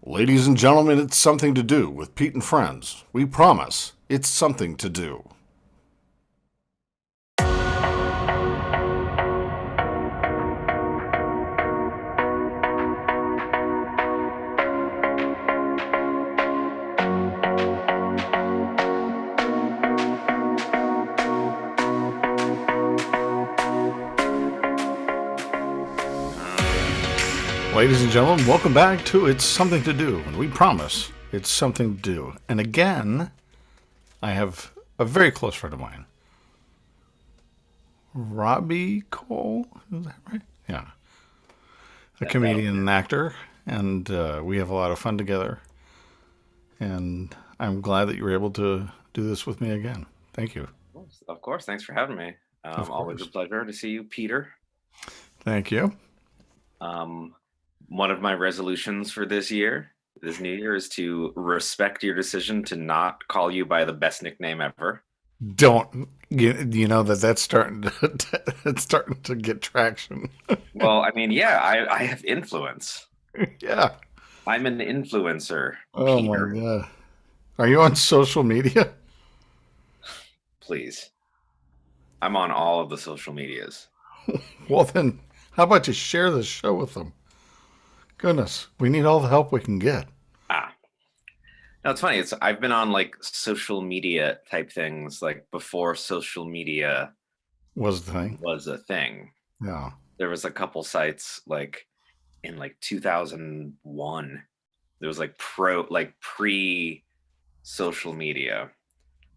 Ladies and gentlemen, it's something to do with Pete and Friends. We promise it's something to do. Ladies and gentlemen, welcome back to It's Something to Do, and we promise it's something to do. And again, I have a very close friend of mine, Robbie Cole. Is that right? Yeah. A comedian and actor, and we have a lot of fun together. And I'm glad that you were able to do this with me again. Thank you. Of course. Thanks for having me. Of Always a course. pleasure to see you, Peter. Thank you. Um, One of my resolutions for this new year, is to respect your decision to not call you by the best nickname ever. Don't you know that's starting to it's starting to get traction. Well, I mean, yeah, I have influence. Yeah. I'm an influencer, Oh my Peter. god. Are you on social media? Please. I'm on all of the social medias. Well then, how about you share this show with them? Goodness, we need all the help we can get. Ah, no, it's funny. I've been on like social media type things like before social media Was the thing. was a thing. Yeah. There was a couple sites like in like 2001. There was like pre social media.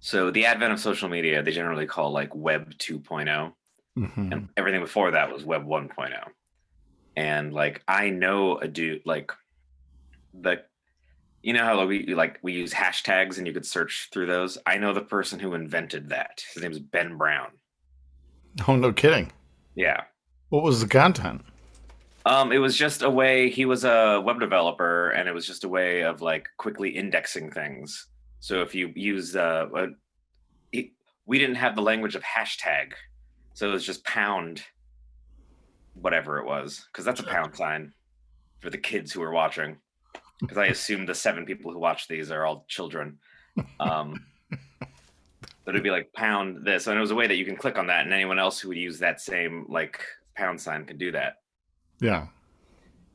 So the advent of social media, they generally call like Web 2.0, and Hmm. everything before that was Web 1.0. And like I know a dude like the you know how we use hashtags and you could search through those. I know the person who invented that. His name is Ben Brown. Oh, no kidding. Yeah. What was the content? It was just a way. He was a web developer, and it was just a way of like quickly indexing things. So if you use it, we didn't have the language of hashtag, so it was just pound whatever it was, because that's a pound sign for the kids who are watching. Because I assume the 7 people who watch these are all children. Um, but it'd be like pound this, and it was a way that you can click on that, and anyone else who would use that same like pound sign can do that. Yeah.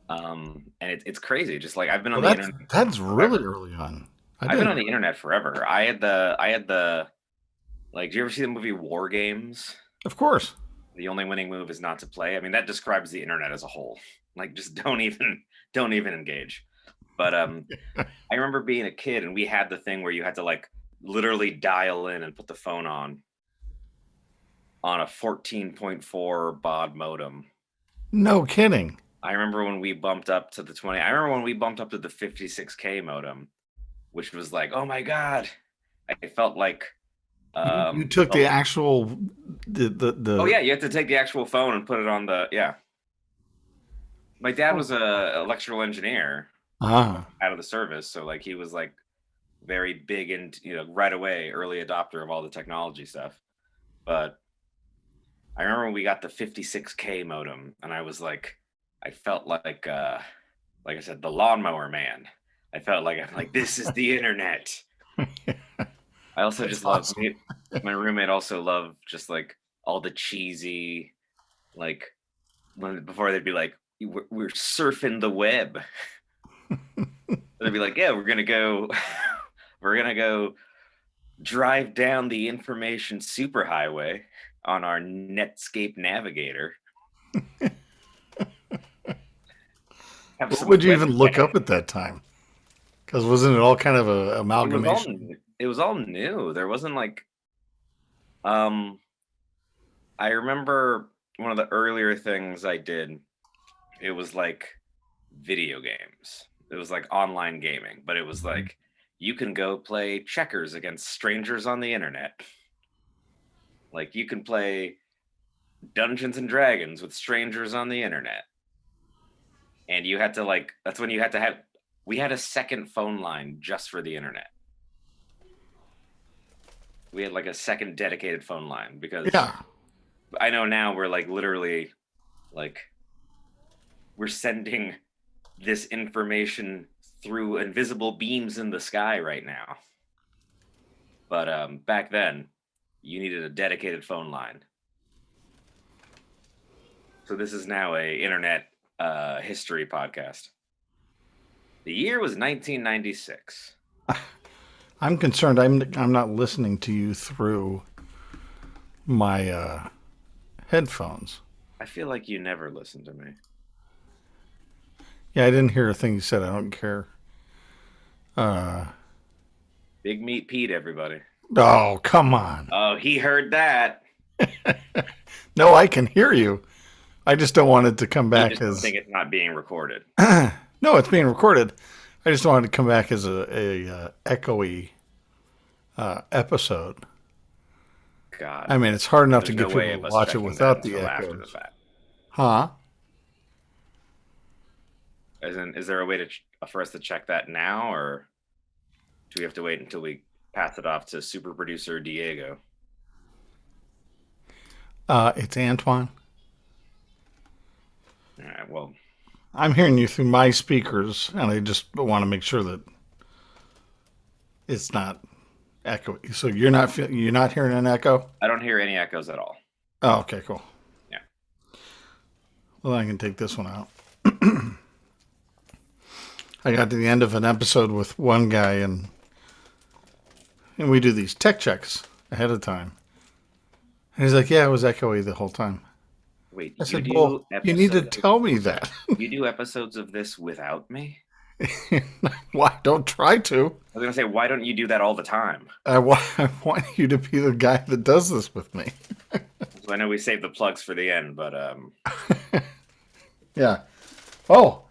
And it's crazy. Just like I've been on Well, the that's internet that's really forever. early on. I I've been didn't. on the internet forever. I had the like. Do you ever see the movie War Games? Of course. The only winning move is not to play. I mean, that describes the internet as a whole. Like, just don't even engage. But I remember being a kid and we had the thing where you had to like literally dial in and put the phone on a 14.4 baud modem. No kidding. I remember when we bumped up to the 20. I remember when we bumped up to the 56K modem, which was like, oh my god. I felt like You took the actual oh the yeah, you have to take the actual phone and put it on the yeah. My dad was a electrical engineer ah. out of the service, so like he was like very big and right away early adopter of all the technology stuff. But I remember when we got the 56K modem, and I was I felt like I said, the lawnmower man. I felt like I'm like this is the internet. I also That's just love awesome. my roommate also loved just like all the cheesy like when before they'd be like we're surfing the web. They'd be like, yeah, we're gonna go drive down the information superhighway on our Netscape navigator. Have What some would you web even look chat. up at that time? Because wasn't it all kind of a It was all amalgamation? it was all new. There wasn't like um I remember one of the earlier things I did, it was like video games. It was like online gaming, but it was Mhm. like you can go play checkers against strangers on the internet. Like you can play Dungeons and Dragons with strangers on the internet. And you had to like that's when you had to have we had a second phone line just for the internet. We had like a second dedicated phone line because Yeah. I know now we're like literally like we're sending this information through invisible beams in the sky right now. But back then, you needed a dedicated phone line. So this is now a internet history podcast. The year was 1996. I'm concerned. I'm not listening to you through my headphones. I feel like you never listen to me. Yeah, I didn't hear a thing you said. I don't care. Big Meat Pete, everybody. Oh, come on. Oh, he heard that. No, I can hear you. I just don't want it to come You back just don't as. think it's not being recorded. No, it's being recorded. I just don't want it to come back as a echoey episode. God. I mean, it's hard enough There's to no get way people of to us watch it checking without that the until after the echoes. fact. Huh? Is there a way for us to check that now, or do we have to wait until we pass it off to super producer Diego? It's Antoine. All right. Well, I'm hearing you through my speakers, and I just want to make sure that it's not echoey. So you're not hearing an echo? I don't hear any echoes at all. Oh, okay, cool. Yeah. Well, I can take this one out. I got to the end of an episode with one guy, and we do these tech checks ahead of time. And he's like, "Yeah, it was echoey the whole time." Wait, I you said, do "Well, you need to episodes- tell me that." You do episodes of this without me? Why? Don't try to. I was gonna say, why don't you do that all the time? I want you to be the guy that does this with me. So I know we saved the plugs for the end, but Yeah. Oh,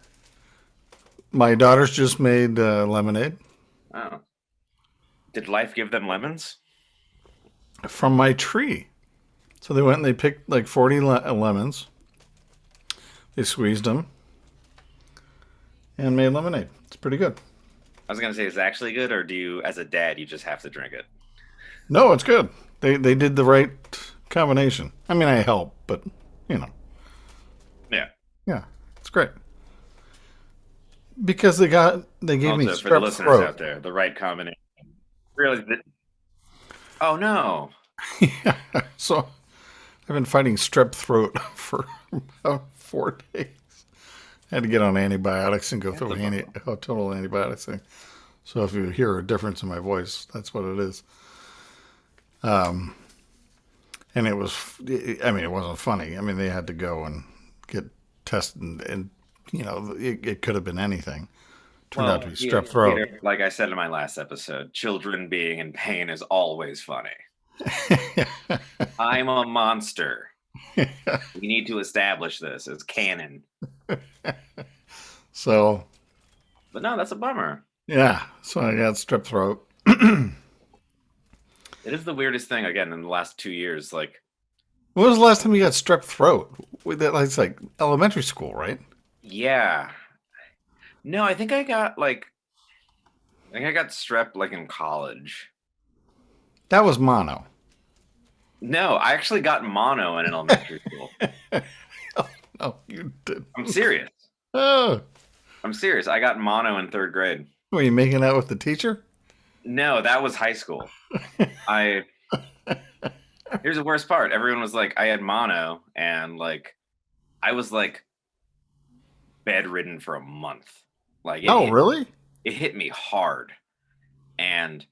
my daughters just made lemonade oh, did life give them lemons? from my tree. So they went and they picked like 40 lemons. They squeezed them and made lemonade. It's pretty good. I was gonna say, is it actually good, or do you, as a dad, you just have to drink it? No, it's good. They did the right combination. I mean, I help, but you know. Yeah, it's great. Because they gave me Also, for the strep listeners throat. out there, the right combination. Really? Oh no! Yeah, so I've been fighting strep throat for about 4 days. I had to get on antibiotics and go through a total antibiotics thing. So if you hear a difference in my voice, that's what it is. And it was, I mean, it wasn't funny. I mean, they had to go and get tested, and you know, it could have been anything. Turned out to be strep throat. Peter, like I said in my last episode, children being in pain is always funny. I'm a monster. We need to establish this as canon. So, but no, that's a bummer. Yeah, so I got strep throat. It is the weirdest thing, again, in the last 2 years. Like, when was the last time you got strep throat? It's like elementary school, right? Yeah. No, I think I got strep like in college. That was mono. No, I actually got mono in elementary school. No, you did. I'm serious. Oh, I'm serious. I got mono in 3rd grade. were you making out with the teacher? No, that was high school. Here's the worst part. Everyone was like, I had mono, and like, I was like bedridden for a month. Like, Really? It hit me hard, and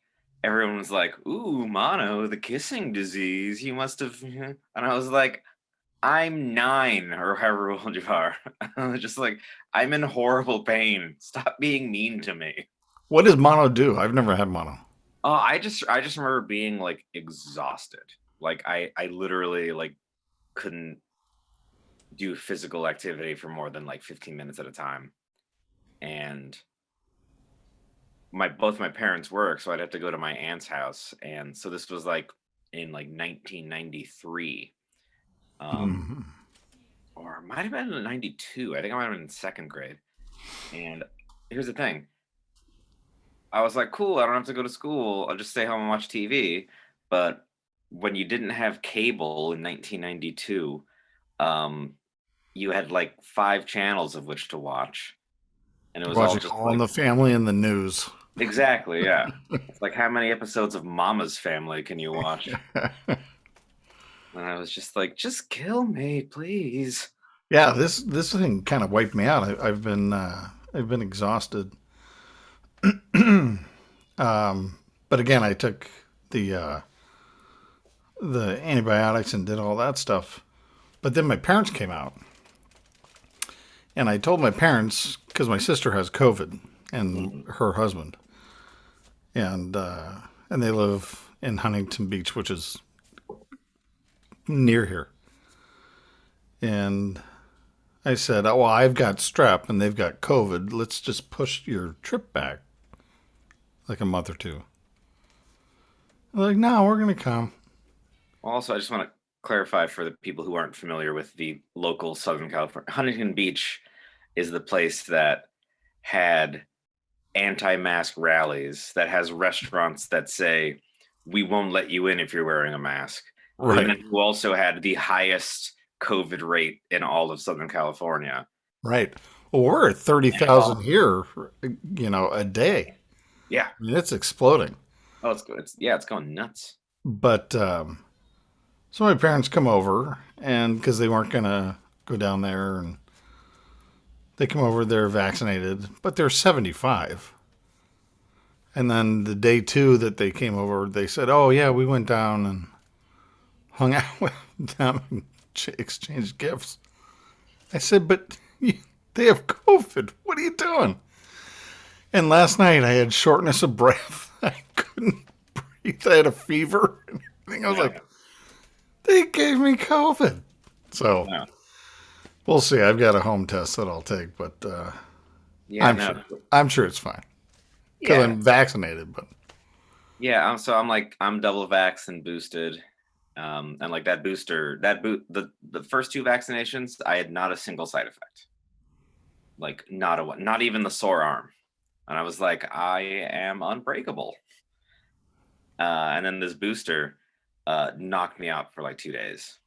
everyone was like, "Ooh, mono, the kissing disease. You must have." And I was like, "I'm 9, or however old you are." I was just like, "I'm in horrible pain. Stop being mean to me." What does mono do? I've never had mono. Oh, I just remember being like exhausted. Like I literally like couldn't do physical activity for more than like 15 minutes at a time. And both my parents work, so I'd have to go to my aunt's house. And so this was like in like 1993. Or it might have been in 92. I think I might have been in 2nd grade. And here's the thing. I was like, cool, I don't have to go to school. I'll just stay home and watch TV. But when you didn't have cable in 1992, you had like 5 channels of which to watch. and it was all Watching just All in like the Family and the news. exactly, yeah. It's like how many episodes of Mama's Family can you watch? And I was just like, just kill me, please. Yeah, this thing kind of wiped me out. I've been exhausted. But again, I took the antibiotics and did all that stuff. But then my parents came out, and I told my parents because my sister has COVID and Mhm. her husband, and they live in Huntington Beach, which is near here. And I said, "Oh, well, I've got strep and they've got COVID. Let's just push your trip back like a month or two." They're like, "No, we're gonna come." Also, I just want to clarify for the people who aren't familiar with the local Southern California, Huntington Beach is the place that had anti-mask rallies, that has restaurants that say, we won't let you in if you're wearing a mask. And Right, then who also had the highest COVID rate in all of Southern California. right. Well, we're at thirty And it's all, thousand here, a day. yeah. I mean, it's exploding. Oh, it's good. It's going nuts. But so my parents come over, and because they weren't gonna go down there, and they come over, they're vaccinated, but they're 75. And then the day two that they came over, they said, "Oh yeah, we went down and hung out with them and exchanged gifts." I said, "But they have COVID. What are you doing?" And last night I had shortness of breath. I couldn't breathe. I had a fever and everything. I was Yeah. like, they gave me COVID. So Yeah. we'll see. I've got a home test that I'll take, but Yeah. I'm No. sure I'm sure it's fine because Yeah. I'm vaccinated. But Yeah. I'm like, I'm double vaxxed and boosted. And like that booster, the first two vaccinations, I had not a single side effect. Like not a one, not even the sore arm. And I was like, I am unbreakable. And then this booster knocked me out for like 2 days.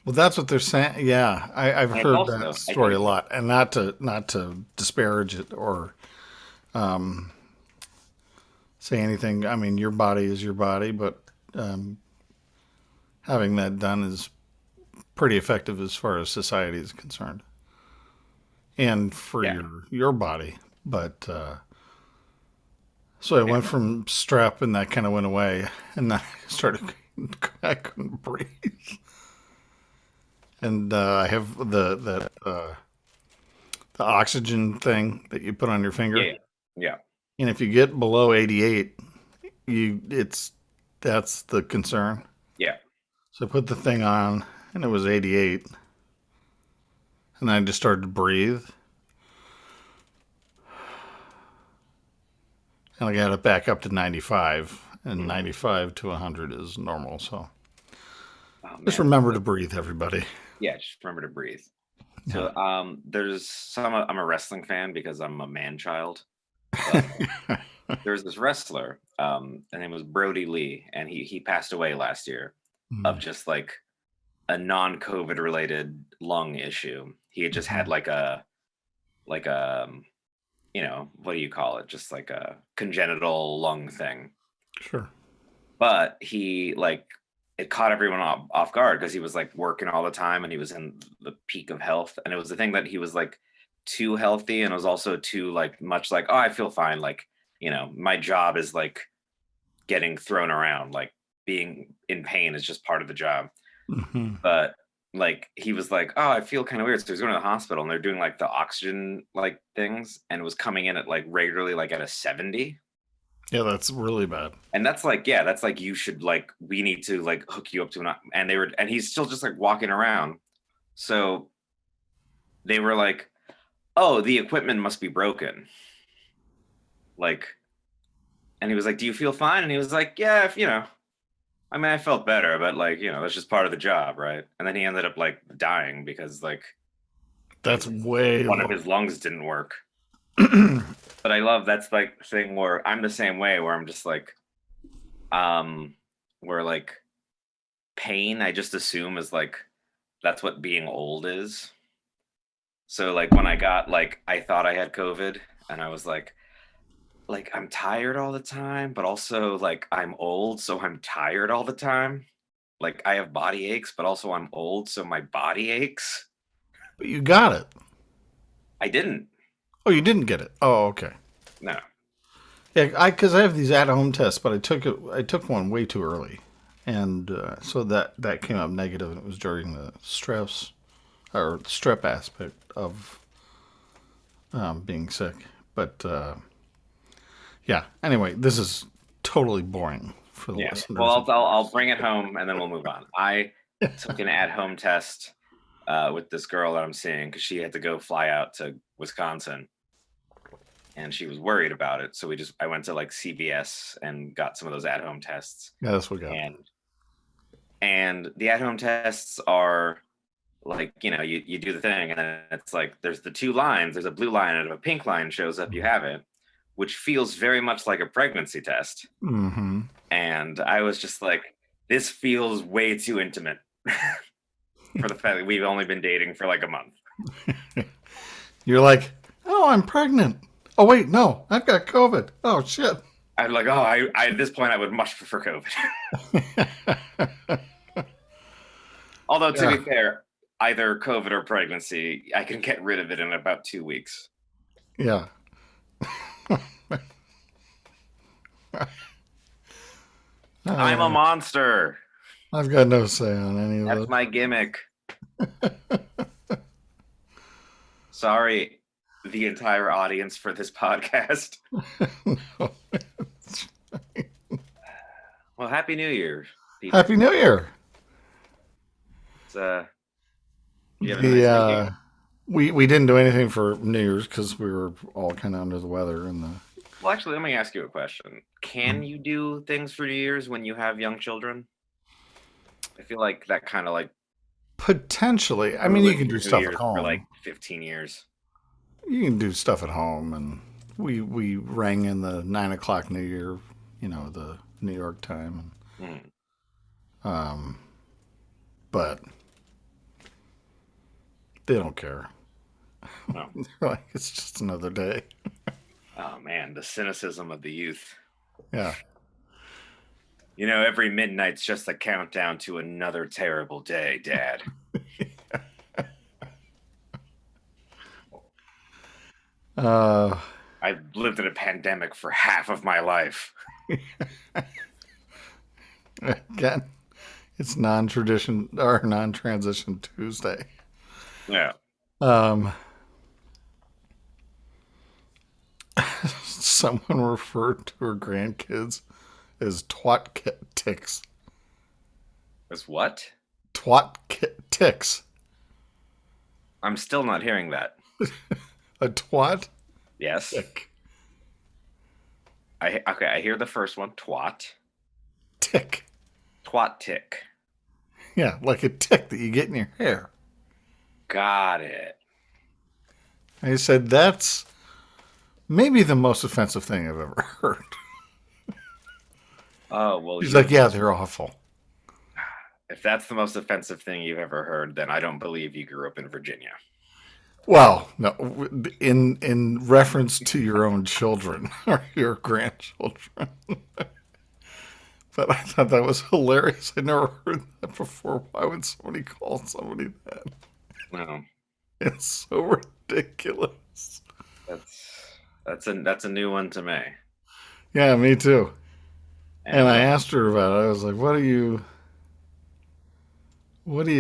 well, that's what they're saying. Yeah, I've And it's heard that also, I story a think, lot, and not to disparage it or um, say anything. I mean, your body is your body, but um, having that done is pretty effective as far as society is concerned, and for yeah, your body. But so I yeah, went from strep, and that kind of went away, and then I started. I couldn't breathe, and I have the oxygen thing that you put on your yeah, finger, yeah, yeah, and if you get below 88, that's the concern. yeah. So I put the thing on, and it was 88, and I just started to breathe, and I got it back up to 95, and Mhm. 95 to 100 is normal. So Oh just man, remember to breathe, everybody. yeah. Just remember to breathe. Yeah. So there's some. I'm a wrestling fan because I'm a man child. But there's this wrestler. His name was Brody Lee, and he passed away last year of Mhm. just like a non-COVID related lung issue. He had just had Mhm. like a what do you call it? Just like a congenital lung thing. Sure. But he like it caught everyone off guard because he was like working all the time and he was in the peak of health. And it was the thing that he was like too healthy and it was also too like much like, oh, I feel fine. Like, my job is like getting thrown around, like being in pain is just part of the job. Hmm. But like he was like, oh, I feel kind of weird. So he's going to the hospital and they're doing like the oxygen like things and it was coming in at like regularly like at a 70. Yeah, that's really bad. And that's like, yeah, that's like you should like we need to like hook you up to and they were and he's still just like walking around. So they were like, oh, the equipment must be broken. Like, and he was like, do you feel fine? And he was like, yeah, if I mean, I felt better, but like, that's just part of the job, right? And then he ended up like dying because like That's way one of low. his lungs didn't work. But I love that's like the thing where I'm the same way where I'm just like, um, where like pain, I just assume is like that's what being old is. So like when I got like I thought I had COVID and I was like I'm tired all the time, but also like I'm old, so I'm tired all the time. Like I have body aches, but also I'm old, so my body aches. But you got it. I didn't. Oh, you didn't get it. Oh, okay. No. Yeah, because I have these at-home tests, but I took one way too early, and so that came up negative, and it was during the stress or strep aspect of being sick. But yeah. Anyway, this is totally boring for the Yeah. listeners. Well, I'll bring it home and then we'll move on. I took an at-home test with this girl that I'm seeing because she had to go fly out to Wisconsin, and she was worried about it. So I went to like CVS and got some of those at-home tests. Yeah, that's what we got. And the at-home tests are like, you do the thing, and then it's like there's the two lines. There's a blue line and a pink line shows up. You have it, which feels very much like a pregnancy test. Mm-hmm. And I was just like, this feels way too intimate for the fact that we've only been dating for like a month. You're like, oh, I'm pregnant. Oh, wait, no, I've got COVID. Oh, shit. I'm like, oh, I at this point, I would much prefer COVID. Although, to be fair, either COVID or pregnancy, I can get rid of it in about 2 weeks. Yeah. I'm a monster. I've got no say on any of That's that. my gimmick. Sorry, the entire audience for this podcast. No. Well, Happy New Year, people. Happy New Year. It's, you have a nice New Year? We didn't do anything for New Year's because we were all kind of under the weather and the. Well, actually, let me ask you a question. Can you do things for New Year's when you have young children? I feel like that kind of like Potentially. I mean, you can do New stuff Year's at home. for like 15 years. You can do stuff at home, and we rang in the 9 o'clock New Year, the New York time, but they don't care. No. They're like, it's just another day. Oh man, the cynicism of the youth. Yeah. Every midnight's just a countdown to another terrible day, Dad. I've lived in a pandemic for half of my life. Again, it's non-transition Tuesday. Yeah. Someone referred to her grandkids as twat ticks. As what? Twat ticks. I'm still not hearing that. A twat? Yes. Tick. I hear the first one. Twat. Tick. Twat tick. Yeah, like a tick that you get in your hair. Got it. I said, that's maybe the most offensive thing I've ever heard. Oh, well. He's like, yeah, they're awful. If that's the most offensive thing you've ever heard, then I don't believe you grew up in Virginia. Well, no, in reference to your own children or your grandchildren. But I thought that was hilarious. I never heard that before. Why would somebody call somebody that? No. It's so ridiculous. That's a new one to me. Yeah, me too. And I asked her about it. I was like, what are you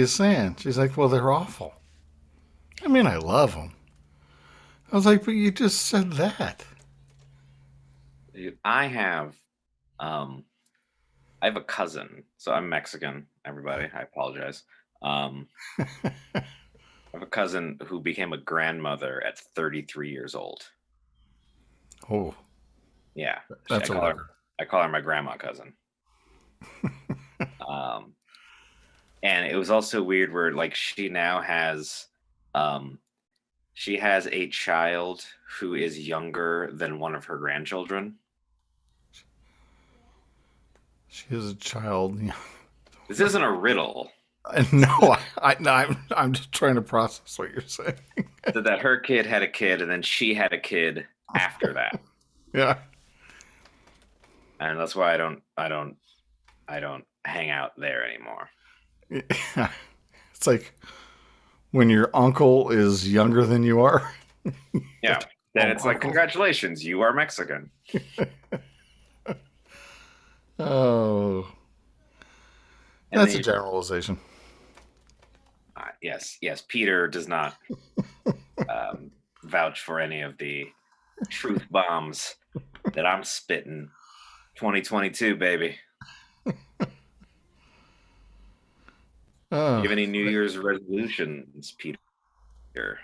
saying? She's like, well, they're awful. I mean, I love them. I was like, but you just said that. I have a cousin. So I'm Mexican, everybody. I apologize. I have a cousin who became a grandmother at 33 years old. Oh. Yeah. That's I call her my grandma cousin. And it was also weird where like she now has she has a child who is younger than one of her grandchildren. She has a child. This isn't a riddle. No, I'm just trying to process what you're saying. That her kid had a kid, and then she had a kid after that. Yeah. And that's why I don't hang out there anymore. Yeah. It's like when your uncle is younger than you are. You have Yeah. to Then call him it's like, uncle. congratulations, you are Mexican. Oh, And that's a then, generalization. yes, Peter does not vouch for any of the truth bombs that I'm spitting. 2022, baby. Do you Oh, have any New Year's resolutions, Peter? Do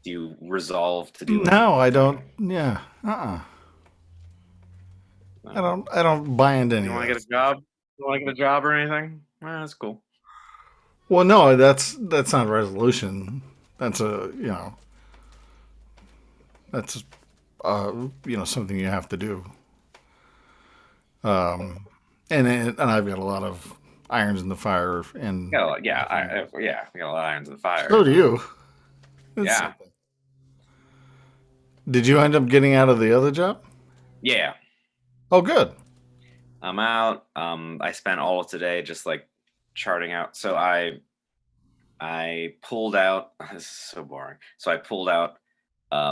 you resolve to do no, I don't. anything? Yeah. I No. don't. I don't buy into You any of want to that get a stuff. job? You want to get a job or anything? That's cool. Well, no, that's not a resolution. That's that's something you have to do. And I've got a lot of irons in the fire, and Yeah, yeah, we got a lot of irons in the so fire. do you. It's Yeah, something. Did you end up getting out of the other job? yeah. Oh, good. I'm out. I spent all of today just like charting out. So I pulled out. This is so boring. So I pulled out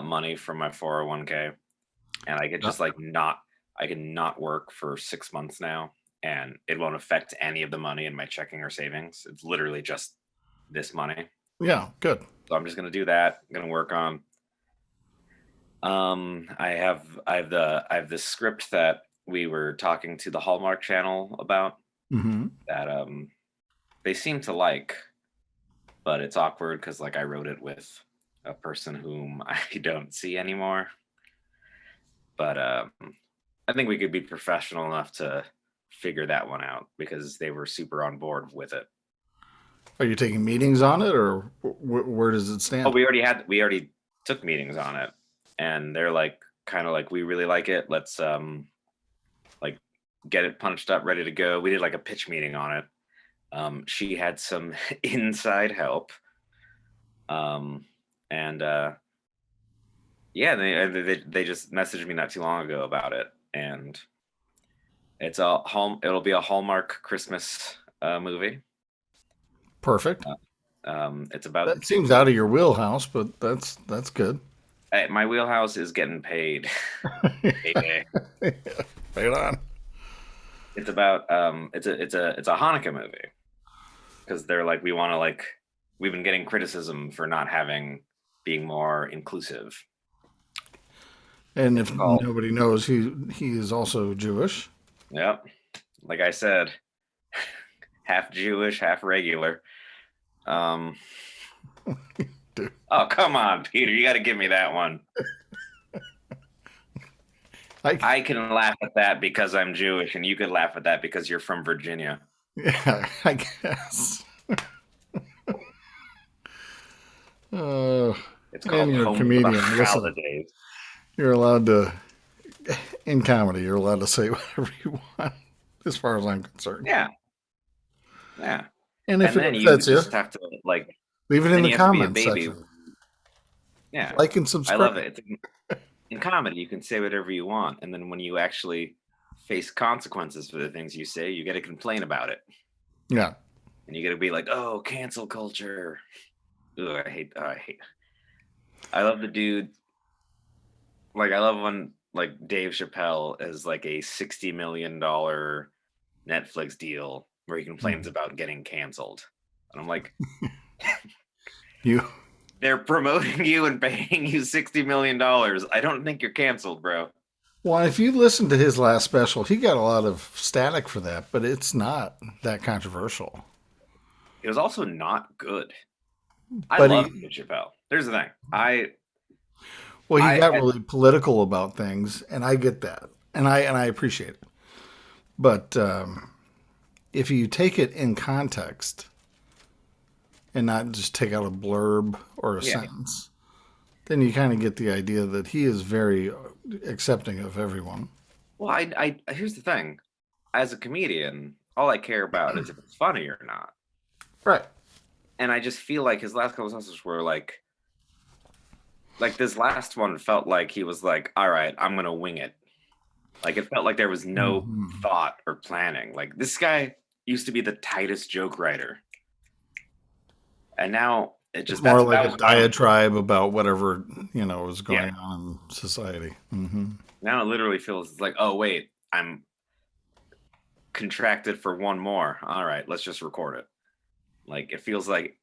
money from my 401k, and I could Yeah. just like not. I can not work for 6 months now, and it won't affect any of the money in my checking or savings. It's literally just this money. Yeah, good. So I'm just gonna do that. I'm gonna work on. I have this script that we were talking to the Hallmark Channel about Hmm. that they seem to like, but it's awkward because like I wrote it with a person whom I don't see anymore. But I think we could be professional enough to figure that one out because they were super on board with it. Are you taking meetings on it, or where does it Oh, stand? we already took meetings on it, and they're like kind of like we really like it. Let's like get it punched up, ready to go. We did like a pitch meeting on it. She had some inside help, and yeah, they just messaged me not too long ago about it, and it's a home. It'll be a Hallmark Christmas movie. Perfect. It's about That seems out of your wheelhouse, but that's good. my wheelhouse is getting paid. Payday. Right on. It's about it's a Hanukkah movie because they're like we want to like we've been getting criticism for not having being more inclusive. And It's if called nobody knows, he is also Jewish. Yep, like I said, half Jewish, half regular. Um, Dude. oh come on, Peter, you got to give me that one. I I can laugh at that because I'm Jewish, and you could laugh at that because you're from Virginia. Yeah, I guess. Uh, It's and called you're a Home for the comedian. Listen, Holidays. you're allowed to, in comedy, you're allowed to say whatever you want, as far as I'm concerned. Yeah, yeah. And if And it then you upsets you, just have to like, leave it in then the you have to be a comments baby. section. Yeah, Like and I love subscribe. it. In comedy, you can say whatever you want, and then when you actually face consequences for the things you say, you got to complain about it, Yeah. and you got to be like, "Oh, cancel culture." Ugh, I hate. I love the dude. Like, I love when like Dave Chappelle is like a $60 million Netflix deal where he complains Mhm. about getting canceled, and I'm like, You. they're promoting you and paying you $60 million. I don't think you're canceled, bro. Well, if you listen to his last special, he got a lot of static for that, but it's not that controversial. It was also not good. I But love he, Dave Chappelle. Here's the thing. well, he I got really political about things, and I get that, and I appreciate it. But if you take it in context and not just take out a blurb or a yeah. sentence, then you kind of get the idea that he is very accepting of everyone. Well, I here's the thing. As a comedian, all I care about is if it's funny or not. Right. And I just feel like his last couple of sentences were like like this last one felt like he was like, all right, I'm gonna wing it. Like it felt like there was no Mhm. thought or planning. Like this guy used to be the tightest joke writer, and now it It's just more that like a was one of the, diatribe about whatever, was yeah. going on in society. Hmm. Now it literally feels like, oh wait, I'm contracted for one more. All right, let's just record it. Like it feels like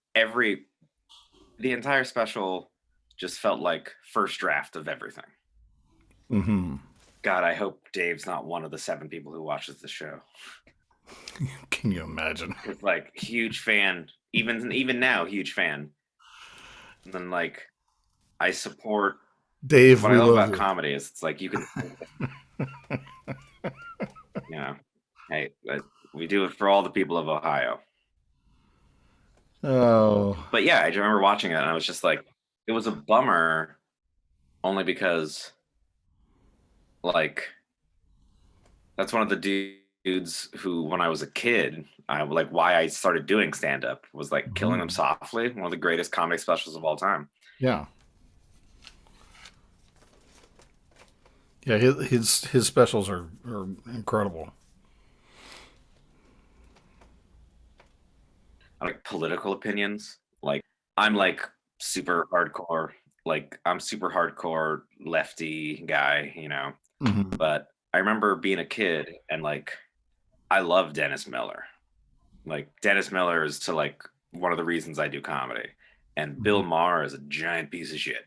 the entire special just felt like first draft of everything. Hmm. God, I hope Dave's not one of the 7 people who watches the show. Can you imagine? It's like huge fan, even now, huge fan. And then like I support Dave, what I we love love about you. comedy is it's like you can, you know, hey, we do it for all the people of Ohio. Oh, But yeah, I remember watching it and I was just like, it was a bummer only because like that's one of the dudes who, when I was a kid, I like why I started doing stand up was like Killing Them mhm. Softly, one of the greatest comedy specials of all time. Yeah. Yeah, his specials are incredible. I like political opinions. Like I'm like super hardcore, like I'm super hardcore lefty guy, Hmm. But I remember being a kid and like I love Dennis Miller. Like Dennis Miller is to like one of the reasons I do comedy. And Bill Maher is a giant piece of shit.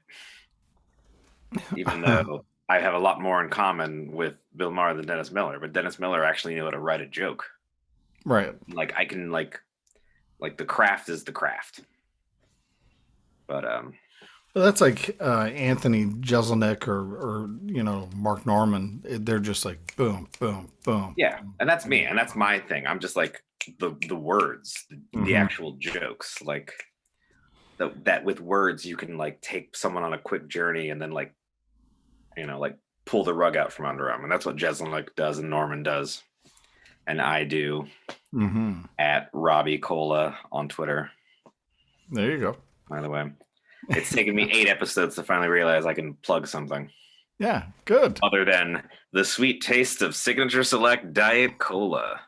Even though I have a lot more in common with Bill Maher than Dennis Miller, but Dennis Miller actually knew how to write a joke. Right. Like I can like the craft is the craft. But Well, that's like Anthony Jeselnik or Mark Norman. They're just like boom, boom, boom. yeah, and that's me, and that's my thing. I'm just like the words, the Hmm. actual jokes, like that with words you can like take someone on a quick journey and then like like pull the rug out from under them, and that's what Jeselnik does and Norman does, and I do Hmm. at Robbie Cole on Twitter. There you go. By the way, it's taken me 8 episodes to finally realize I can plug something Yeah, good. other than the sweet taste of Signature Select Diet Cola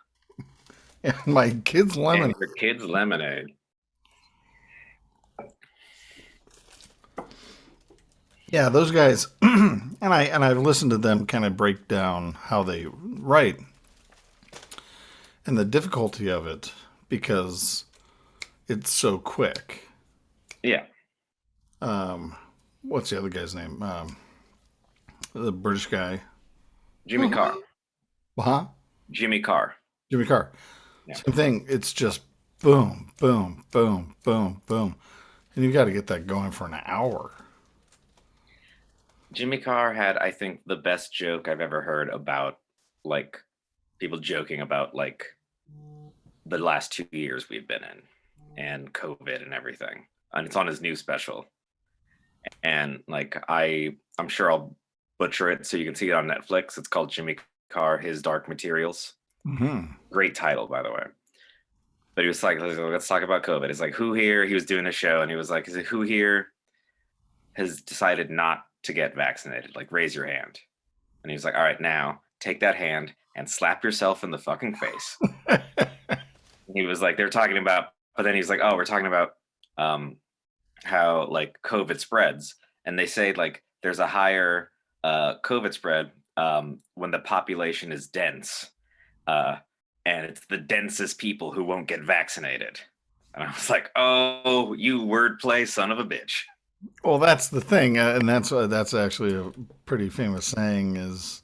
And my kids' lemon. and your kids' lemonade. Yeah, those guys, and I've listened to them kind of break down how they write and the difficulty of it because it's so quick. Yeah, Um, what's the other guy's name? The British guy. Jimmy Carr. Huh? Jimmy Carr. Jimmy Carr. Yeah. Same thing. It's just boom, boom, boom, boom, boom, and you got to get that going for an hour. Jimmy Carr had, I think, the best joke I've ever heard about like people joking about like the last 2 years we've been in and COVID and everything. And it's on his new special. And like I'm sure I'll butcher it so you can see it on Netflix. It's called Jimmy Carr, His Dark Materials. Hmm. Great title, by the way. But he was like, let's talk about COVID. It's like, who here? He was doing a show and he was like, is it who here has decided not to get vaccinated? Like, raise your hand. And he was like, all right, now take that hand and slap yourself in the fucking face. And he was like, they're talking about, but then he's like, oh, we're talking about how like COVID spreads. And they say like there's a higher COVID spread when the population is dense. And it's the densest people who won't get vaccinated. And I was like, oh, you wordplay son of a bitch. Well, that's the thing, and that's actually a pretty famous saying: is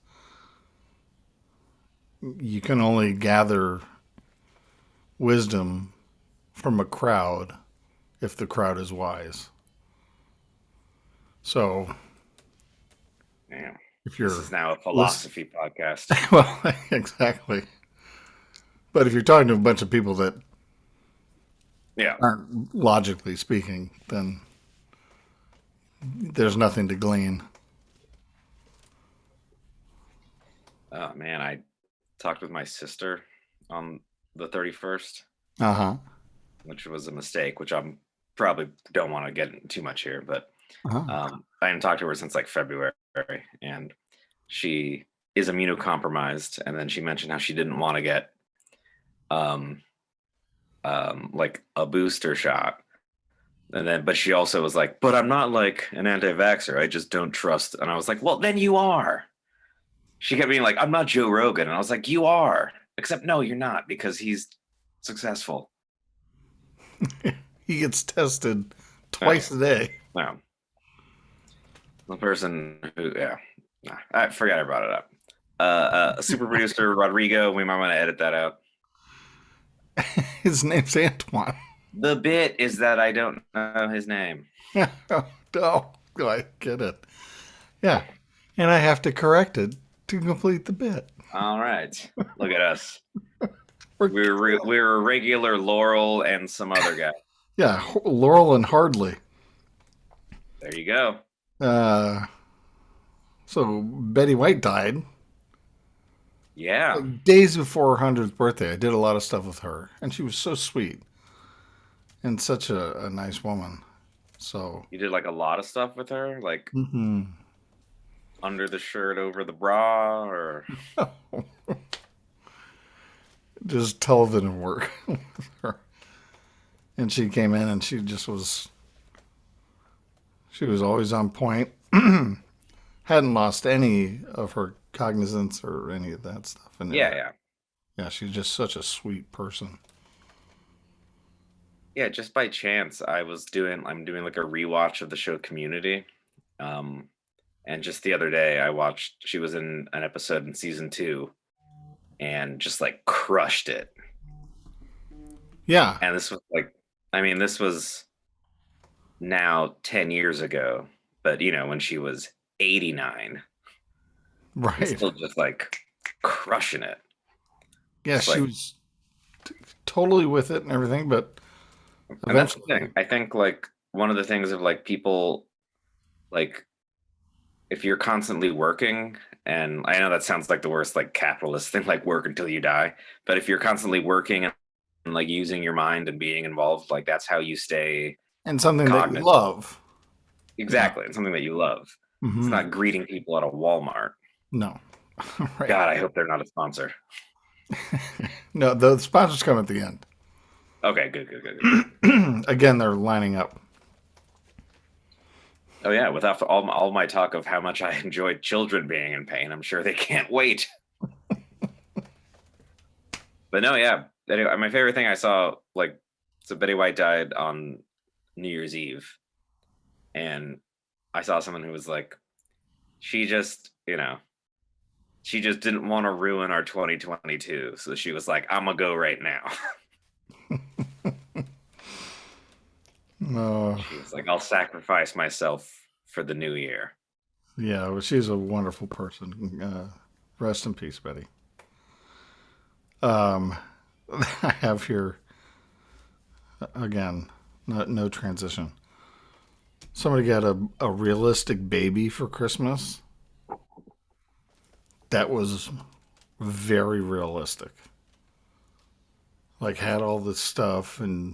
you can only gather wisdom from a crowd if the crowd is wise. So Yeah. if This you're is now a listen, philosophy podcast. well, exactly. But if you're talking to a bunch of people that Yeah. aren't logically speaking, then there's nothing to glean. Oh man, I talked with my sister on the 31st, Uh huh. which was a mistake, which I'm probably don't want to get into too much here, but Uh huh. hadn't talked to her since like February, and she is immunocompromised. And then she mentioned how she didn't want to get like a booster shot. And then, but she also was like, but I'm not like an anti-vaxxer. I just don't trust. And I was like, well, then you are. She kept being like, I'm not Joe Rogan. And I was like, you are. Except, no, you're not, because he's successful. He gets tested twice a day. No. The person who, yeah. I forgot I brought it up. Super producer Rodrigo, we might want to edit that out. His name's Antoine. The bit is that I don't know his name. Oh, I get it. Yeah. And I have to correct it to complete the bit. All right. Look at us. We're regular Laurel and some other guy. Yeah, Laurel and Hardley. There you go. So Betty White died. Yeah. Like days before her 100th birthday. I did a lot of stuff with her. And she was so sweet. And such a nice woman. So You did like a lot of stuff with her? Like under the shirt, over the bra, or just television work with her. And she came in and she was always on point. Hadn't lost any of her cognizance or any of that stuff. And yeah. She's just such a sweet person. Yeah, just by chance, I'm doing like a rewatch of the show Community. And just the other day she was in an episode in season 2 and just like crushed it. Yeah. And this was now 10 years ago, but when she was 89, right. Still just like crushing it. Yeah, she was totally with it and everything, but and that's the thing. I think like one of the things of like people, like if you're constantly working, and I know that sounds like the worst like capitalist thing, like work until you die, but if you're constantly working and like using your mind and being involved, like that's how you stay and something cognizant. that you love. Exactly. And something that you love. Mm-hmm. It's not greeting people at a Walmart. No. Right. God, I hope they're not a sponsor. No, the sponsors come at the end. Okay, good. Again, they're lining up. Oh yeah, without all my talk of how much I enjoyed children being in pain, I'm sure they can't wait. But no, yeah. Anyway, my favorite thing I saw, like, so Betty White died on New Year's Eve, and I saw someone who was like, she just didn't want to ruin our 2022, so she was like, I'm gonna go right now. No. She was like, I'll sacrifice myself for the new year. Yeah, well, she's a wonderful person. Rest in peace, Betty. I have here, again, no transition. Somebody got a realistic baby for Christmas. That was very realistic. Like, had all this stuff, and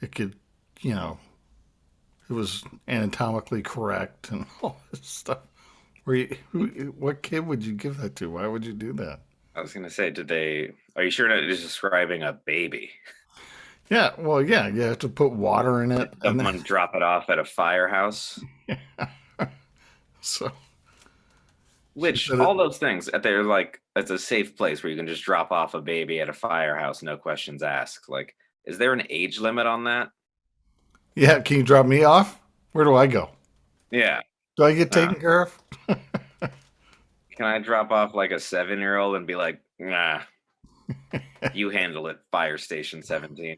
it could, it was anatomically correct and all this stuff. What kid would you give that to? Why would you do that? I was going to say, are you sure that it's describing a baby? Yeah, well, yeah, you have to put water in it. Someone drop it off at a firehouse. Yeah. So. Which, all those things, they're like, it's a safe place where you can just drop off a baby at a firehouse, no questions asked. Like, is there an age limit on that? Yeah, can you drop me off? Where do I go? Yeah. Do I get taken care of? Can I drop off like a 7-year-old and be like, nah, you handle it, Fire Station 17?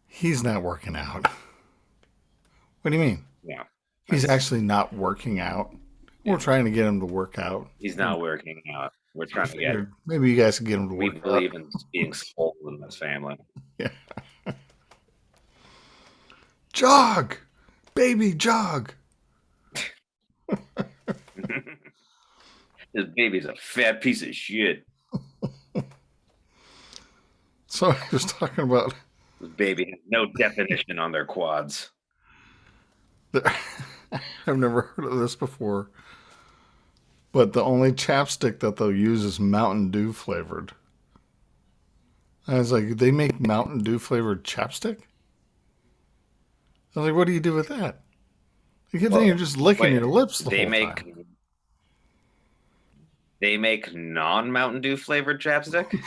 He's not working out. What do you mean? Yeah. He's actually not working out. We're trying to get him to work out. He's not working out. We're trying to get. Maybe you guys can get him to work out. We believe in being swollen in this family. Yeah. Jog, baby, jog. This baby's a fat piece of shit. So I was talking about. This baby has no definition on their quads. I I've never heard of this before. But the only chapstick that they'll use is Mountain Dew flavored. I was like, they make Mountain Dew flavored chapstick? I was like, what do you do with that? Because then you're Well, just licking wait, your lips the they whole make time. they make non Mountain Dew flavored chapstick.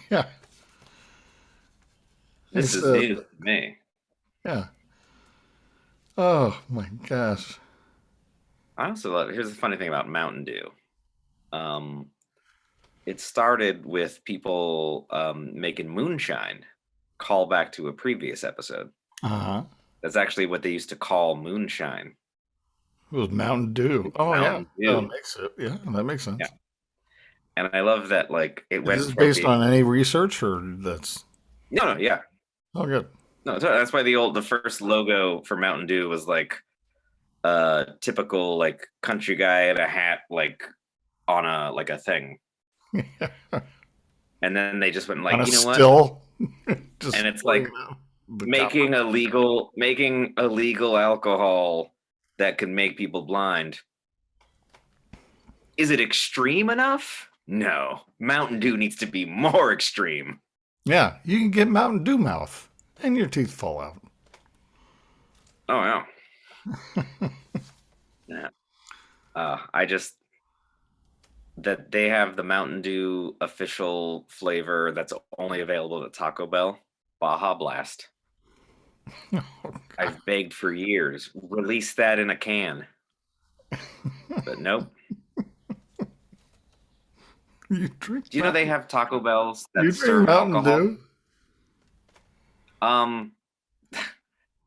Yeah. He This is said, news to me. yeah. Oh my gosh. I also love. Here's the funny thing about Mountain Dew. Um, it started with people making moonshine. Call back to a previous episode. Uh huh. That's actually what they used to call moonshine. It was Mountain Dew. Oh yeah. Mountain That Dew. makes it. Yeah, that makes Yeah, sense. and I love that. Like it Is went this from based being on any research or that's no, yeah, oh good. no. That's why the first logo for Mountain Dew was like typical like country guy in a hat, like on a like a thing, and then they just went On like, a you know what? still just And it's pouring like out the copper. making illegal alcohol that can make people blind. Is it extreme enough? No. Mountain Dew needs to be more extreme. Yeah, you can get Mountain Dew mouth and your teeth fall out. Oh yeah. Yeah. I just that they have the Mountain Dew official flavor that's only available at Taco Bell, Baja Blast. Oh, I've begged for years, release that in a can. But nope. you drink Do you know they Mountain have Taco Bells you that drink serve Mountain alcohol? Dew? Um,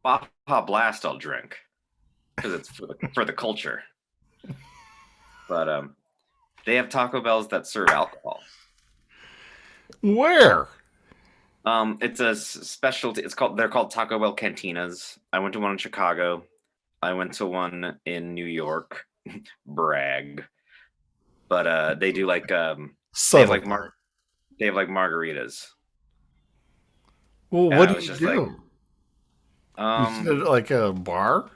Baja Blast I'll drink because it's for the culture. But they have Taco Bells that serve alcohol. Where? It's a specialty. They're called Taco Bell Cantinas. I went to one in Chicago. I went to one in New York. Brag. But they do like they have Subtle like brag. they have like margaritas. Well, And what I do was you just like, do? You sit at like a bar?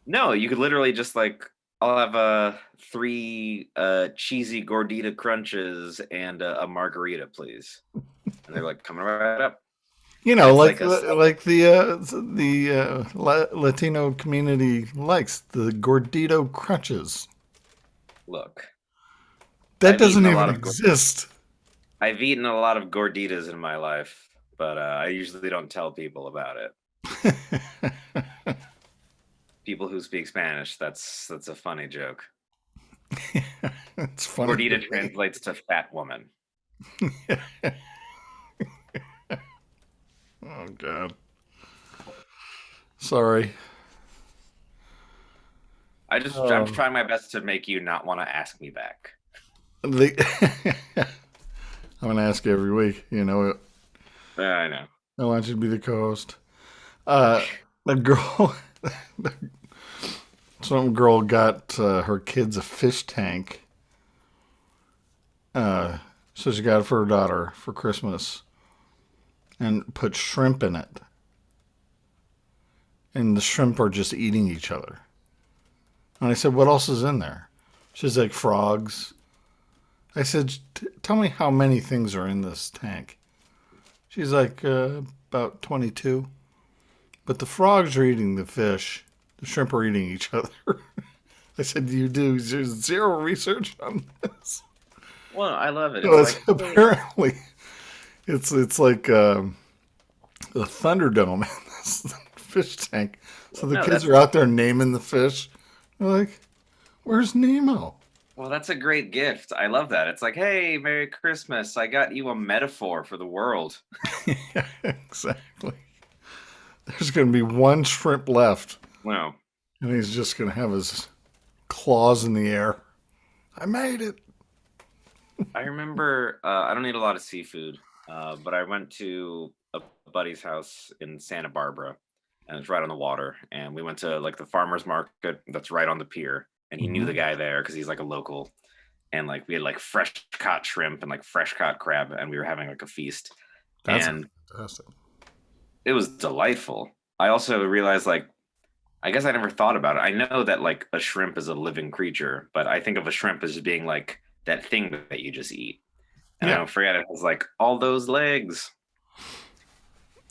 no, you could literally just like I'll have three cheesy gordita crunches and a margarita, please. And they're like coming right up. You And know, it's like like a Latino community likes the gordito crunches. look. That I've eaten doesn't a lot even of exist. I've eaten a lot of gorditas in my life, but I usually don't tell people about it. People who speak Spanish, that's a funny joke. It's funny to Gordita me. translates to fat woman. Oh God. Sorry. I'm Oh. trying my best to make you not want to ask me back. I'm gonna ask you every week. You know, I know. I want you to be the co-host. The girl, some girl got her kids a fish tank. So she got it for her daughter for Christmas, and put shrimp in it. And the shrimp are just eating each other. And I said, "What else is in there?" She's like, "Frogs." I said, "Tell me how many things are in this tank." She's like, "About 22." But the frogs are eating the fish. The shrimp are eating each other. I said, "Do you do zero research on this?" Well, I love it. So It's it's like, hey, apparently it's like the Thunderdome in this fish tank. So the no, kids are out there naming the fish. They're like, "Where's Nemo?" that's a great gift. I love that. It's like, hey, Merry Christmas. I got you a metaphor for the world. Yeah, exactly. There's going to be one shrimp left, Well, and he's just going to have his claws in the air. I made it. I remember I don't eat a lot of seafood, but I went to a buddy's house in Santa Barbara, and it's right on the water. And we went to like the farmer's market that's right on the pier, and he knew the Mhm. guy there because he's like a local. And like we had like fresh caught shrimp and like fresh caught crab, and we were having like a feast, That's and fantastic. it was delightful. I also realized like I guess I never thought about it. I know that like a shrimp is a living creature, but I think of a shrimp as just being like that thing that you just eat. And I Yeah. don't forget it was like all those legs.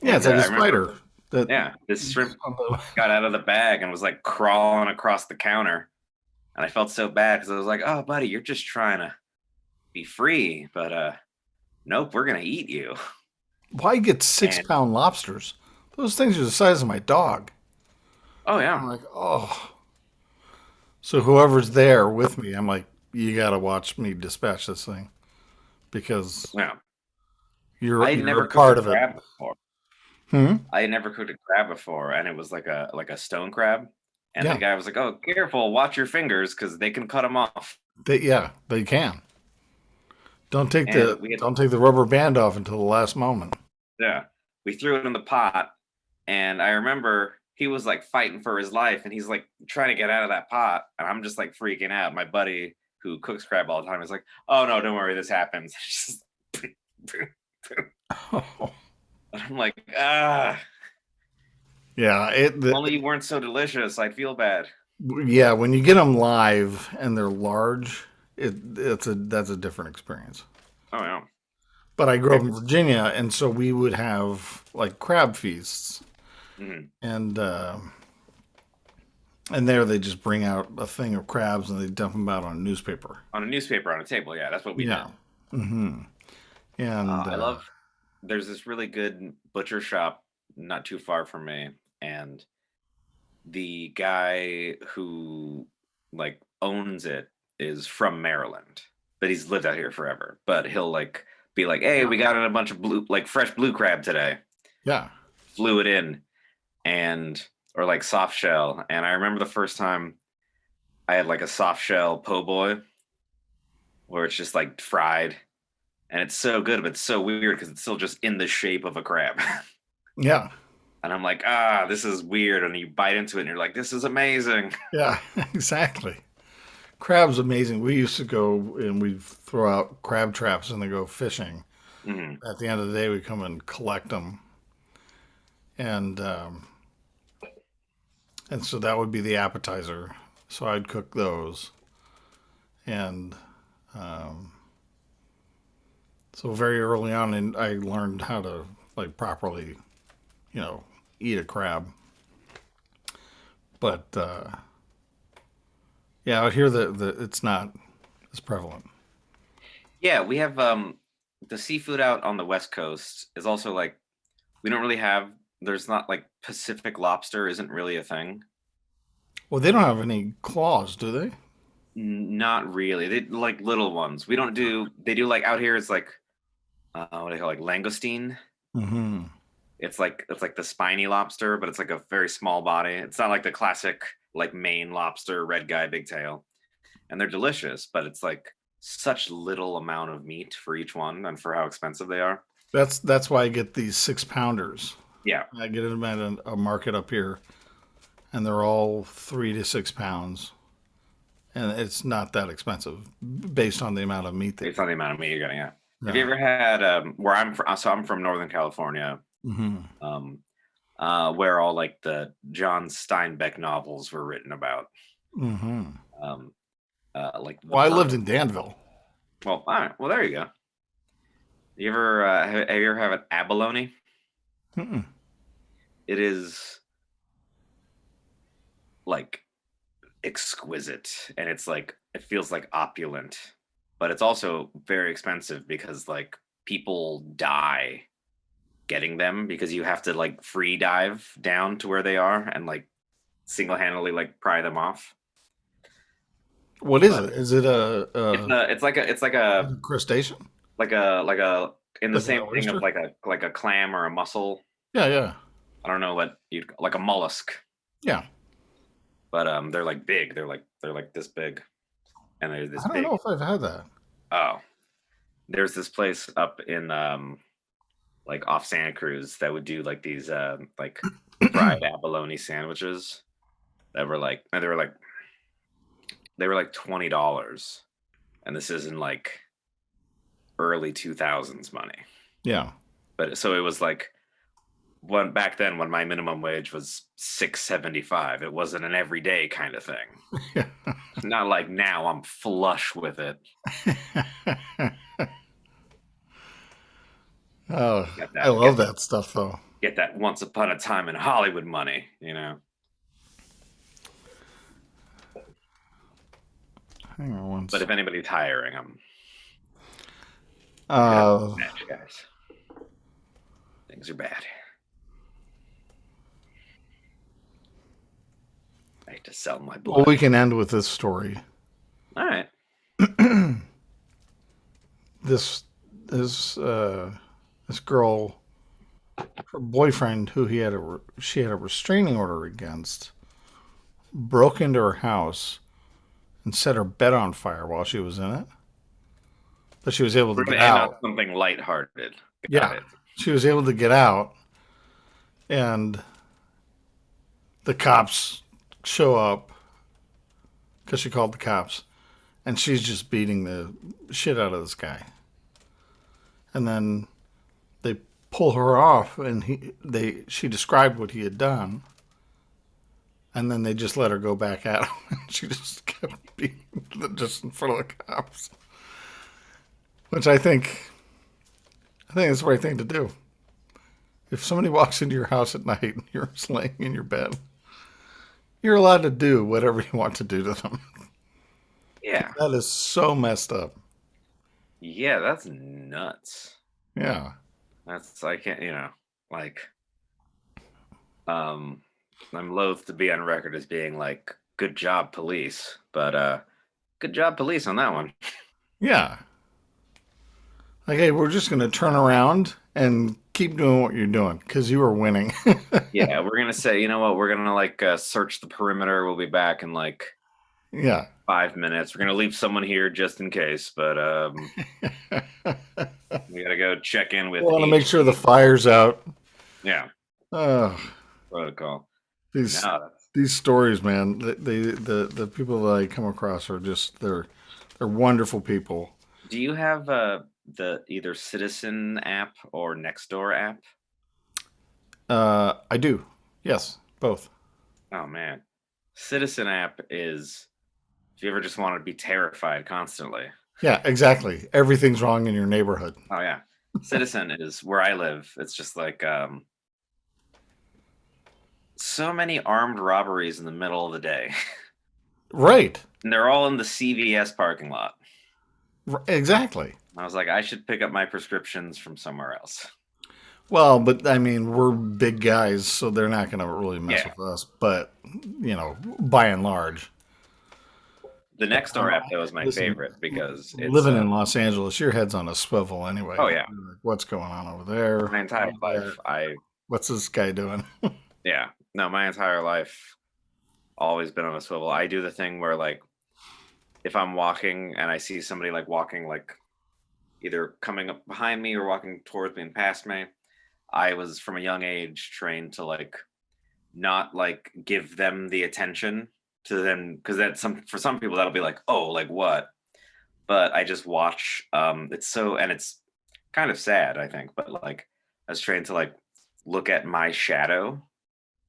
Yeah, it's And like a I remember, spider that yeah, this shrimp on the got out of the bag and was like crawling across the counter. And I felt so bad because I was like, oh, buddy, you're just trying to be free. But nope, we're going to eat you. Why get six And pound lobsters? Those things are the size of my dog. oh, yeah. I'm like, oh. So whoever's there with me, I'm like, you got to watch me dispatch this thing because Yeah. I had you're never a cooked a part of it. crab before. Hmm? I had never cooked a crab before, and it was like a stone crab. And the Yeah, guy was like, "Oh, careful! Watch your fingers, because they can cut them off." they can. And we had, Don't take the rubber band off until the last moment. yeah, we threw it in the pot, and I remember he was like fighting for his life, and he's like trying to get out of that pot, and I'm just like freaking out. My buddy who cooks crab all the time is like, "Oh no, don't worry, this happens." And I'm like, ah, Yeah, only you weren't so delicious. I feel bad. yeah, when you get them live and they're large, that's a different experience. Oh yeah. But I grew up in Virginia, and so we would have like crab feasts, Mhm. and there they just bring out a thing of crabs and they dump them out on newspaper. On a newspaper on a table. Yeah, that's what we did. Yeah. Hmm. And I love. There's this really good butcher shop not too far from me, and the guy who like owns it is from Maryland, but he's lived out here forever. But he'll like be like, "Hey, yeah, we got in a bunch of blue, like fresh blue crab today. yeah, Flew it in, and or like soft shell." And I remember the first time I had like a soft shell po' boy, where it's just like fried, and it's so good, but it's so weird because it's still just in the shape of a crab. yeah, And I'm like, ah, this is weird. And you bite into it and you're like, this is amazing. yeah, exactly. Crab's amazing. We used to go and we'd throw out crab traps and they go fishing. Hmm. At the end of the day, we come and collect them, and so that would be the appetizer. So I'd cook those, and um, so very early on, and I learned how to like properly, you know, eat a crab. But yeah, out here it's not as prevalent. Yeah, we have the seafood out on the West Coast is also like we don't really have there's not like Pacific lobster isn't really a thing. Well, they don't have any claws, do they? Not really. They like little ones. We don't do they do like out here it's like what do they call it, like langoustine. Mm-hmm. It's like the spiny lobster, but it's like a very small body. It's not like the classic like Maine lobster, red guy, big tail. And they're delicious, but it's like such little amount of meat for each one and for how expensive they are. That's why I get these 6 pounders. Yeah. I get them at a market up here, and they're all 3 to 6 pounds, and it's not that expensive based on the amount of meat they. Based on the amount of meat you're getting. Yeah. Have you Yeah. ever had where I'm from? So I'm from Northern California, Mm-hmm. um, where all like the John Steinbeck novels were written about, Mm-hmm. um, like the Well, I lived purple. in Danville. Well, all right. Well, there you go. You ever have you ever have an abalone? Mm-mm. It is like exquisite, and it's like it feels like opulent, but it's also very expensive because like people die getting them because you have to like free dive down to where they are and like single-handedly like pry them off. What is But it? Is it it's like a a crustacean? like a in the Like an same thing of oyster? like a clam or a mussel. Yeah, yeah, I don't know what you like a mollusk, yeah. but they're like big. They're like this big, and they're this I don't big. know if I've had that. Oh, there's this place up in like off Santa Cruz that would do like these like fried abalone sandwiches that were like they were like $20, and this is in like early 2000s money. Yeah, But so it was like back then when my minimum wage was $6.75. It wasn't an everyday kind of thing. Yeah. Not like now I'm flush with it. Oh, Get I that, love that stuff though. get that once upon a time in Hollywood money, Hang on one But if anybody's hiring, I'm Uh, match guys. Things are bad. I hate to sell my blood. well, we can end with this story. All right. This this girl, her boyfriend, who she had a restraining order against, broke into her house and set her bed on fire while she was in it. But she was able to We're get gonna end out. on something lighthearted. Got Yeah, it. she was able to get out, and the cops show up because she called the cops, and she's just beating the shit out of this guy. And then they pull her off, and she described what he had done, and then they just let her go back at him. She just kept being just in front of the cops, which I think it's the right thing to do. If somebody walks into your house at night and you're laying in your bed, you're allowed to do whatever you want to do to them. Yeah. That is so messed up. Yeah, that's nuts. Yeah. That's I can't, like I'm loath to be on record as being like good job police, but good job police on that one. Yeah. Like, hey, we're just going to turn around and keep doing what you're doing because you are winning. Yeah, we're gonna say, you know what, we're gonna like search the perimeter. We'll be back in like Yeah. 5 minutes. We're gonna leave someone here just in case, but we gotta go check in with. We want to make sure the fire's out. Yeah. Oh, Protocol. these No, these stories, man. The people that I come across are just they're wonderful people. do you have the either Citizen app or Nextdoor app? I do. Yes, both. Oh man, Citizen app is if you ever just want to be terrified constantly. Yeah, exactly. Everything's wrong in your neighborhood. Oh yeah, Citizen is where I live. It's just like so many armed robberies in the middle of the day. Right. And they're all in the CVS parking lot. Exactly. I was like, I should pick up my prescriptions from somewhere else. Well, but I mean, we're big guys, so they're not going to really mess Yeah. with us. But by and large, The Nextdoor app though is my Listen, favorite because it's living in Los Angeles, your head's on a swivel anyway. Oh, yeah. You're like, what's going on over there? my entire life. What's this guy doing? Yeah, no, my entire life always been on a swivel. I do the thing where like if I'm walking and I see somebody like walking like either coming up behind me or walking towards me and past me, I was from a young age trained to like not like give them the attention to them because that's for some people that'll be like, oh, like what? But I just watch. It's kind of sad, I think, but like I was trained to like look at my shadow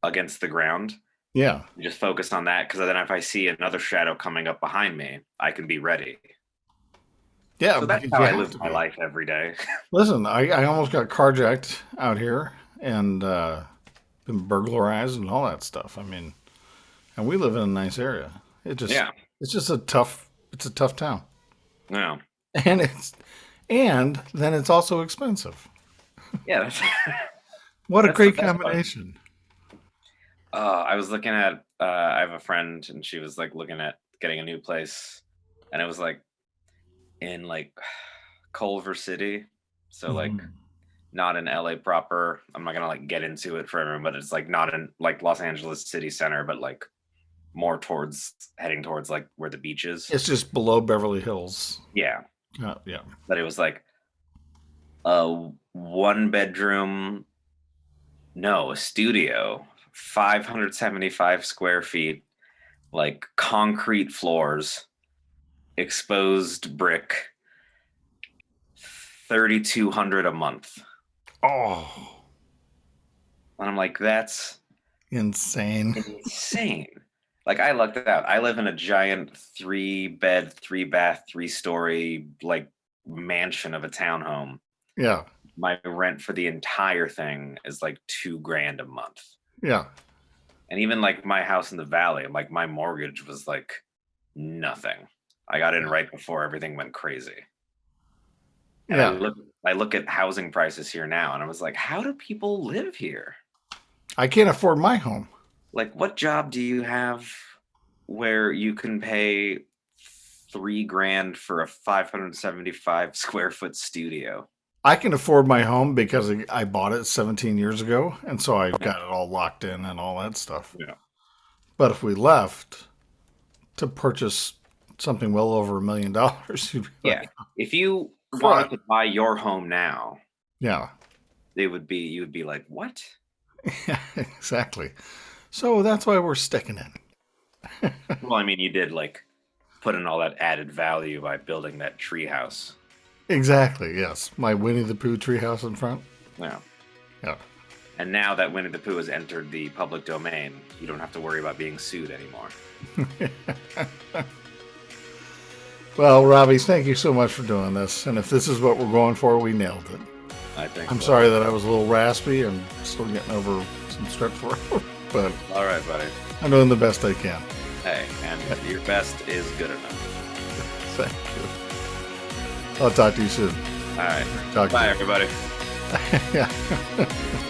against the ground. Yeah. Just focus on that because then if I see another shadow coming up behind me, I can be ready. Yeah. So that's how I live my life every day. Listen, I almost got carjacked out here and been burglarized and all that stuff. I mean, and we live in a nice area. It's just a tough town. No. And then it's also expensive. Yeah. That's, what a that's great the best combination. I was looking at I have a friend and she was like looking at getting a new place and it was like in like Culver City. So like not in LA proper. I'm not gonna like get into it for everyone, but it's like not in like Los Angeles city center, but like more heading towards like where the beach is. It's just below Beverly Hills. Yeah. Yeah. But it was like a a studio, 575 square feet, like concrete floors, exposed brick, 3,200 a month. Oh. And I'm like, that's Insane. insane. Like, I lucked out. I live in a giant 3-bed, 3-bath, 3-story like mansion of a townhome. Yeah. My rent for the entire thing is like $2,000 a month. Yeah. And even like my house in the valley, like my mortgage was like nothing. I got in right before everything went crazy. And Yeah. I look at housing prices here now, and I was like, how do people live here? I can't afford my home. Like, what job do you have where you can pay $3,000 for a 575 square foot studio? I can afford my home because I bought it 17 years ago, and so I got it all locked in and all that stuff. Yeah. But if we left to purchase something well over $1 million, you'd be Yeah. like, If you wanted to buy your home now, yeah, you would be like, what? yeah, exactly. So that's why we're sticking in. Well, I mean, you did like put in all that added value by building that tree house. Exactly, yes. My Winnie the Pooh treehouse in front. Yeah. Yeah. And now that Winnie the Pooh has entered the public domain, you don't have to worry about being sued anymore. Well, Robbie, thank you so much for doing this. And if this is what we're going for, we nailed it. I think. I'm sorry that I was a little raspy and still getting over some strep throat, but All right, buddy. I'm doing the best I can. Hey, and your best is good enough. Thank you. I'll talk to you soon. All right. Talk to Bye, you. everybody. Yeah.